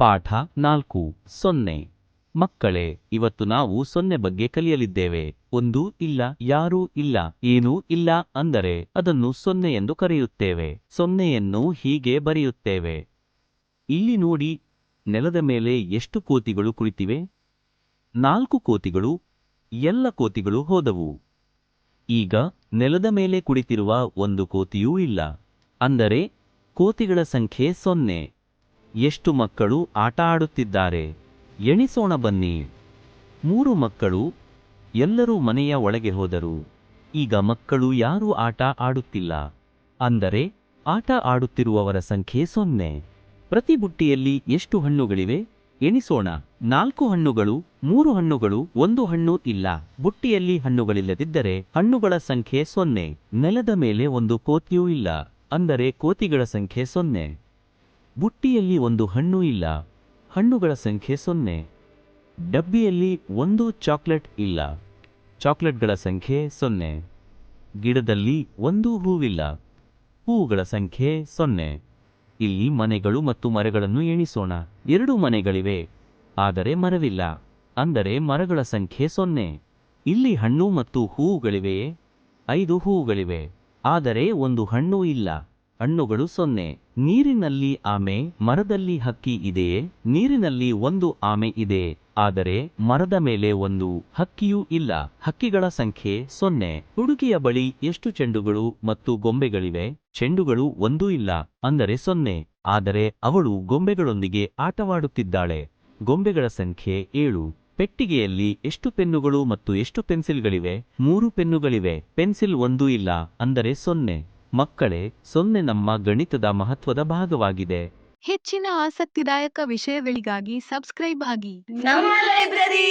ಪಾಠ 4 0. ಮಕ್ಕಳೇ, ಇವತ್ತು ನಾವು 0 ಬಗ್ಗೆ ಕಲಿಯಲಿದ್ದೇವೆ. ಒಂದು ಇಲ್ಲ, ಯಾರೂ ಇಲ್ಲ, ಏನೂ ಇಲ್ಲ ಅಂದರೆ ಅದನ್ನು 0 ಎಂದು ಕರೆಯುತ್ತೇವೆ. 0ಯನ್ನು ಹೀಗೆ ಬರೆಯುತ್ತೇವೆ. ಇಲ್ಲಿ ನೋಡಿ, ನೆಲದ ಮೇಲೆ ಎಷ್ಟು ಕೋತಿಗಳು ಕುಳಿತಿವೆ? 4 ಕೋತಿಗಳು. ಎಲ್ಲ ಕೋತಿಗಳು ಹೋದವು. ಈಗ ನೆಲದ ಮೇಲೆ ಕುಳಿತಿರುವ ಒಂದು ಕೋತಿಯೂ ಇಲ್ಲ. ಅಂದರೆ ಕೋತಿಗಳ ಸಂಖ್ಯೆ 0. ಎಷ್ಟು ಮಕ್ಕಳು ಆಟ ಆಡುತ್ತಿದ್ದಾರೆ? ಎಣಿಸೋಣ ಬನ್ನಿ. 3 ಮಕ್ಕಳು. ಎಲ್ಲರೂ ಮನೆಯ ಒಳಗೆ ಹೋದರು. ಈಗ ಮಕ್ಕಳು ಯಾರೂ ಆಟ ಆಡುತ್ತಿಲ್ಲ. ಅಂದರೆ ಆಟ ಆಡುತ್ತಿರುವವರ ಸಂಖ್ಯೆ 0. ಪ್ರತಿ ಬುಟ್ಟಿಯಲ್ಲಿ ಎಷ್ಟು ಹಣ್ಣುಗಳಿವೆ? ಎಣಿಸೋಣ. 4 ಹಣ್ಣುಗಳು, 3 ಹಣ್ಣುಗಳು, 1 ಹಣ್ಣು ಇಲ್ಲ. ಬುಟ್ಟಿಯಲ್ಲಿ ಹಣ್ಣುಗಳಿಲ್ಲದಿದ್ದರೆ ಹಣ್ಣುಗಳ ಸಂಖ್ಯೆ 0. ನೆಲದ ಮೇಲೆ ಒಂದು ಕೋತಿಯೂ ಇಲ್ಲ. ಅಂದರೆ ಕೋತಿಗಳ ಸಂಖ್ಯೆ 0. ಬುಟ್ಟಿಯಲ್ಲಿ ಒಂದು ಹಣ್ಣು ಇಲ್ಲ. ಹಣ್ಣುಗಳ ಸಂಖ್ಯೆ 0. ಡಬ್ಬಿಯಲ್ಲಿ ಒಂದು ಚಾಕ್ಲೇಟ್ ಇಲ್ಲ. ಚಾಕ್ಲೇಟ್ಗಳ ಸಂಖ್ಯೆ 0. ಗಿಡದಲ್ಲಿ ಒಂದು ಹೂವಿಲ್ಲ. ಹೂವುಗಳ ಸಂಖ್ಯೆ 0. ಇಲ್ಲಿ ಮನೆಗಳು ಮತ್ತು ಮರಗಳನ್ನು ಎಣಿಸೋಣ. 2 ಮನೆಗಳಿವೆ, ಆದರೆ ಮರವಿಲ್ಲ. ಅಂದರೆ ಮರಗಳ ಸಂಖ್ಯೆ 0. ಇಲ್ಲಿ ಹಣ್ಣು ಮತ್ತು ಹೂವುಗಳಿವೆಯೇ? 5 ಹೂವುಗಳಿವೆ, ಆದರೆ ಒಂದು ಹಣ್ಣು ಇಲ್ಲ. ಹಣ್ಣುಗಳು 0. ನೀರಿನಲ್ಲಿ ಆಮೆ, ಮರದಲ್ಲಿ ಹಕ್ಕಿ ಇದೆಯೇ? ನೀರಿನಲ್ಲಿ ಒಂದು ಆಮೆ ಇದೆ, ಆದರೆ ಮರದ ಮೇಲೆ ಒಂದು ಹಕ್ಕಿಯೂ ಇಲ್ಲ. ಹಕ್ಕಿಗಳ ಸಂಖ್ಯೆ 0. ಹುಡುಗಿಯ ಬಳಿ ಎಷ್ಟು ಚೆಂಡುಗಳು ಮತ್ತು ಗೊಂಬೆಗಳಿವೆ? ಚೆಂಡುಗಳು ಒಂದೂ ಇಲ್ಲ, ಅಂದರೆ 0. ಆದರೆ ಅವಳು ಗೊಂಬೆಗಳೊಂದಿಗೆ ಆಟವಾಡುತ್ತಿದ್ದಾಳೆ. ಗೊಂಬೆಗಳ ಸಂಖ್ಯೆ 7. ಪೆಟ್ಟಿಗೆಯಲ್ಲಿ ಎಷ್ಟು ಪೆನ್ನುಗಳು ಮತ್ತು ಎಷ್ಟು ಪೆನ್ಸಿಲ್ಗಳಿವೆ? 3 ಪೆನ್ನುಗಳಿವೆ. ಪೆನ್ಸಿಲ್ ಒಂದೂ ಇಲ್ಲ, ಅಂದರೆ 0. ಮಕ್ಕಳೇ, 0 ನಮ್ಮ ಗಣಿತದ ಮಹತ್ವದ ಭಾಗವಾಗಿದೆ. ಹೆಚ್ಚಿನ ಆಸಕ್ತಿದಾಯಕ ವಿಷಯಗಳಿಗಾಗಿ ಸಬ್ಸ್ಕ್ರೈಬ್ ಆಗಿ. ನಮ್ಮ ಲೈಬ್ರರಿ.